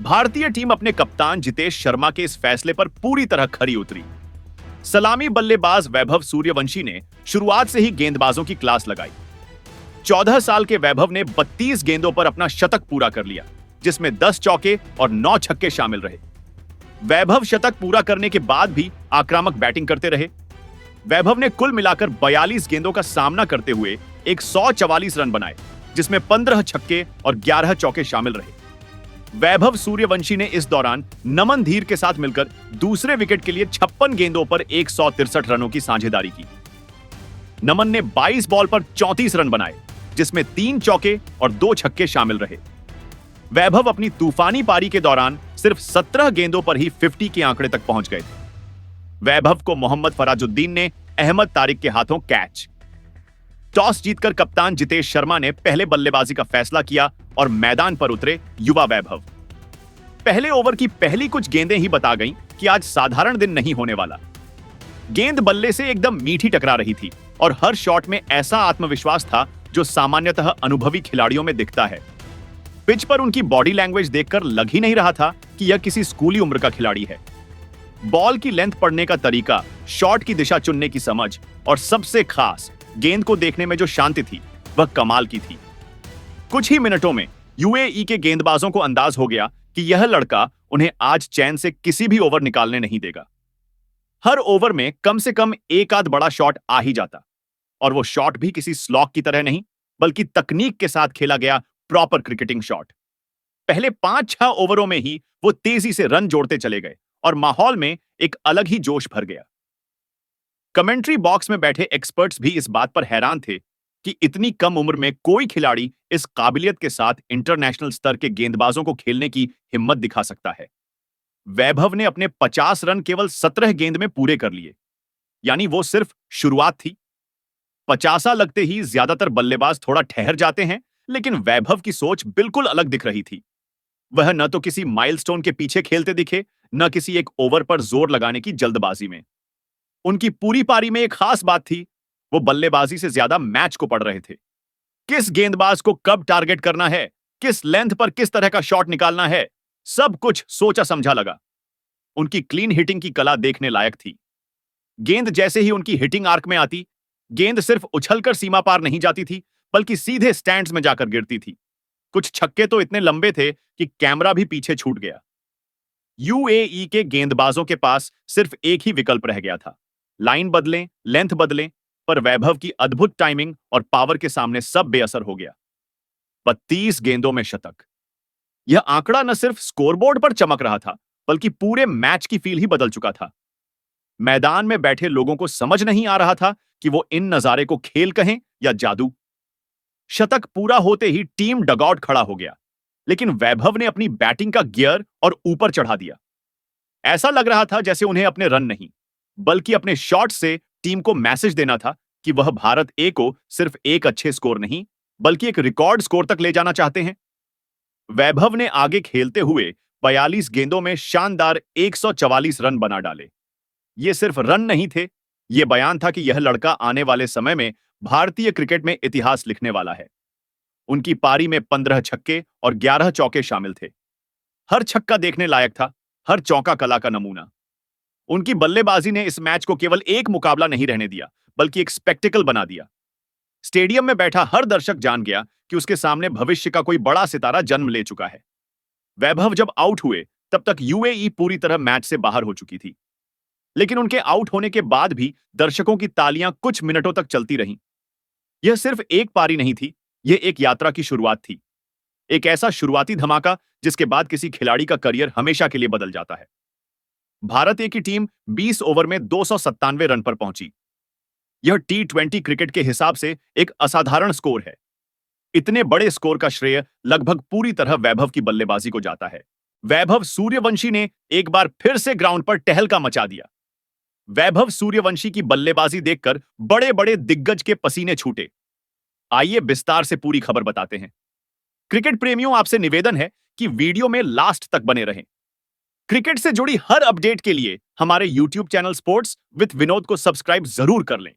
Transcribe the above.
भारतीय टीम अपने कप्तान जितेश शर्मा के इस फैसले पर पूरी तरह खरी उतरी। सलामी बल्लेबाज वैभव सूर्यवंशी ने शुरुआत से ही गेंदबाजों की क्लास लगाई। 14 साल के वैभव ने 32 गेंदों पर अपना शतक पूरा कर लिया, जिसमें 10 चौके और 9 छक्के शामिल रहे। वैभव शतक पूरा करने के बाद भी आक्रामक बैटिंग करते रहे। वैभव ने कुल मिलाकर 42 गेंदों का सामना करते हुए 144 रन बनाए, जिसमें 15 छक्के और 11 चौके शामिल रहे। वैभव सूर्यवंशी ने इस दौरान नमन धीर के साथ मिलकर दूसरे विकेट के लिए 56 गेंदों पर 163 रनों की साझेदारी की। नमन ने 22 बॉल पर 34 रन बनाए, जिसमें 3 चौके और 2 छक्के शामिल रहे। वैभव अपनी तूफानी पारी के दौरान सिर्फ 17 गेंदों पर ही 50 के आंकड़े तक पहुंच गए थे। वैभव को मोहम्मद फराजुद्दीन ने अहमद तारिक के हाथों कैच। टॉस जीतकर कप्तान जितेश शर्मा ने पहले बल्लेबाजी का फैसला किया और मैदान पर उतरे युवा वैभव। पहले ओवर की पहली कुछ गेंदें ही बता गईं कि आज साधारण दिन नहीं होने वाला। गेंद बल्ले से एकदम मीठी टकरा रही थी और हर शॉट में ऐसा आत्मविश्वास था जो सामान्यतः अनुभवी खिलाड़ियों में दिखता है। पिच पर उनकी बॉडी लैंग्वेज देखकर लग ही नहीं रहा था कि यह किसी स्कूली उम्र का खिलाड़ी है। बॉल की लेंथ पड़ने का तरीका, शॉट की दिशा चुनने की समझ और सबसे खास गेंद को देखने में जो शांति थी, वह कमाल की थी। कुछ ही मिनटों में यूएई के गेंदबाजों को अंदाज हो गया कि यह लड़का उन्हें आज चैन से किसी भी ओवर निकालने नहीं देगा। हर ओवर में कम से कम एक आध बड़ा शॉट आ ही जाता, और वो शॉट भी किसी स्लॉग की तरह नहीं, बल्कि तकनीक के साथ खेला गया प्रॉपर क्रिकेटिंग शॉट। पहले 5-6 ओवरों में ही वो तेजी से रन जोड़ते चले गए और माहौल में एक अलग ही जोश भर गया। कमेंट्री बॉक्स में बैठे एक्सपर्ट्स भी इस बात पर हैरान थे कि इतनी कम उम्र में कोई खिलाड़ी इस काबिलियत के साथ इंटरनेशनल स्तर के गेंदबाजों को खेलने की हिम्मत दिखा सकता है। वैभव ने अपने 50 रन केवल 17 गेंद में पूरे कर लिए, यानी वो सिर्फ शुरुआत थी। 50 लगते ही ज्यादातर बल्लेबाज थोड़ा ठहर जाते हैं, लेकिन वैभव की सोच बिल्कुल अलग दिख रही थी। वह न तो किसी माइलस्टोन के पीछे खेलते दिखे, न किसी एक ओवर पर जोर लगाने की जल्दबाजी में। उनकी पूरी पारी में एक खास बात थी, वो बल्लेबाजी से ज्यादा मैच को पढ़ रहे थे। किस गेंदबाज को कब टारगेट करना है, किस लेंथ पर किस तरह का शॉट निकालना है, सब कुछ सोचा समझा लगा। उनकी क्लीन हिटिंग की कला देखने लायक थी। गेंद जैसे ही उनकी हिटिंग आर्क में आती, गेंद सिर्फ उछलकर सीमा पार नहीं जाती थी, बल्कि सीधे स्टैंड्स में जाकर गिरती थी। कुछ छक्के तो इतने लंबे थे कि कैमरा भी पीछे छूट गया। यूएई के गेंदबाजों के पास सिर्फ एक ही विकल्प रह गया था, लाइन बदलें, लेंथ बदलें, पर वैभव की अद्भुत टाइमिंग और पावर के सामने सब बेअसर हो गया। 32 गेंदों में शतक। यह आंकड़ा न सिर्फ स्कोरबोर्ड पर चमक रहा था, बल्कि पूरे मैच की फील ही बदल चुका था। मैदान में बैठे लोगों को समझ नहीं आ रहा था कि वो इन नजारे को खेल कहें या जादू। शतक पूरा होते ही टीम डगआउट खड़ा हो गया, लेकिन वैभव ने अपनी बैटिंग का गियर और ऊपर चढ़ा दिया। ऐसा लग रहा था जैसे उन्हें अपने रन नहीं, बल्कि अपने शॉट से टीम को मैसेज देना था कि वह भारत ए को सिर्फ एक अच्छे स्कोर नहीं, बल्कि एक रिकॉर्ड स्कोर तक ले जाना चाहते हैं। वैभव ने आगे खेलते हुए 42 गेंदों में शानदार 144 रन बना डाले। ये सिर्फ रन नहीं थे, यह बयान था कि यह लड़का आने वाले समय में भारतीय क्रिकेट में इतिहास लिखने वाला है। उनकी पारी में 15 छक्के और 11 चौके शामिल थे। हर छक्का देखने लायक था, हर चौका कला का नमूना। उनकी बल्लेबाजी ने इस मैच को केवल एक मुकाबला नहीं रहने दिया, बल्कि एक स्पेक्टिकल बना दिया। स्टेडियम में बैठा हर दर्शक जान गया कि उसके सामने भविष्य का कोई बड़ा सितारा जन्म ले चुका है। वैभव जब आउट हुए, तब तक यूएई पूरी तरह मैच से बाहर हो चुकी थी, लेकिन उनके आउट होने के बाद भी दर्शकों की तालियां कुछ मिनटों तक चलती रहीं। यह सिर्फ एक पारी नहीं थी, यह एक यात्रा की शुरुआत थी। एक ऐसा शुरुआती धमाका जिसके बाद किसी खिलाड़ी का करियर हमेशा के लिए बदल जाता है। भारत ए की टीम 20 ओवर में 297 रन पर पहुंची। यह टी20 क्रिकेट के हिसाब से एक असाधारण स्कोर है। इतने बड़े स्कोर का श्रेय लगभग पूरी तरह वैभव की बल्लेबाजी को जाता है। वैभव सूर्यवंशी ने एक बार फिर से ग्राउंड पर टहलका मचा दिया। वैभव सूर्यवंशी की बल्लेबाजी देखकर बड़े बड़े दिग्गज के पसीने छूटे। आइए विस्तार से पूरी खबर बताते हैं। क्रिकेट प्रेमियों, आपसे निवेदन है कि वीडियो में लास्ट तक बने रहें। क्रिकेट से जुड़ी हर अपडेट के लिए हमारे YouTube channel sports with Vinod को सब्सक्राइब जरूर कर लें।